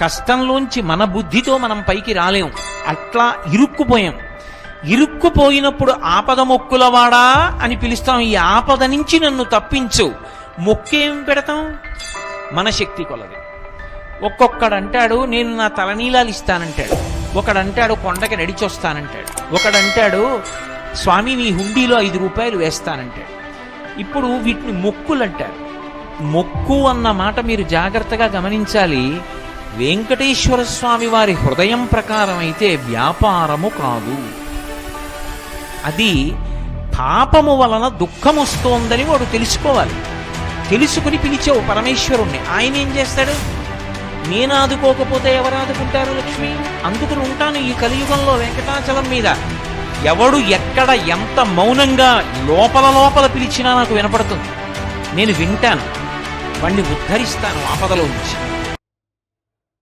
కష్టంలోంచి మన బుద్ధితో మనం పైకి రాలేం. అట్లా ఇరుక్కుపోయాం. ఇరుక్కుపోయినప్పుడు ఆపద మొక్కులవాడా అని పిలుస్తాం. ఈ ఆపద నుంచి నన్ను తప్పించు. మొక్కేం పెడతాం? మన శక్తి కొలది. ఒక్కొక్కడంటాడు నేను నా తలనీలాలు ఇస్తానంటాడు, ఒకడంటాడు కొండకి నడిచొస్తానంటాడు, ఒకడంటాడు స్వామి నీ హుండీలో 5 రూపాయలు వేస్తానంటాడు. ఇప్పుడు వీటిని మొక్కులు అంటారు. మొక్కు అన్న మాట మీరు జాగ్రత్తగా గమనించాలి. వెంకటేశ్వర స్వామి వారి హృదయం ప్రకారం అయితే వ్యాపారము కాదు. అది పాపము వలన దుఃఖం వస్తోందని వాడు తెలుసుకోవాలి. తెలుసుకుని పిలిచావు పరమేశ్వరుణ్ణి. ఆయన ఏం చేస్తాడు? నేను ఆదుకోకపోతే ఎవరు ఆదుకుంటారు లక్ష్మి? అందుకుని ఉంటాను ఈ కలియుగంలో వెంకటాచలం మీద. ఎవడు ఎక్కడ ఎంత మౌనంగా లోపల లోపల పిలిచినా నాకు వినపడుతుంది. నేను వింటాను, వాణ్ణి ఉద్ధరిస్తాను ఆపదలో నుంచి.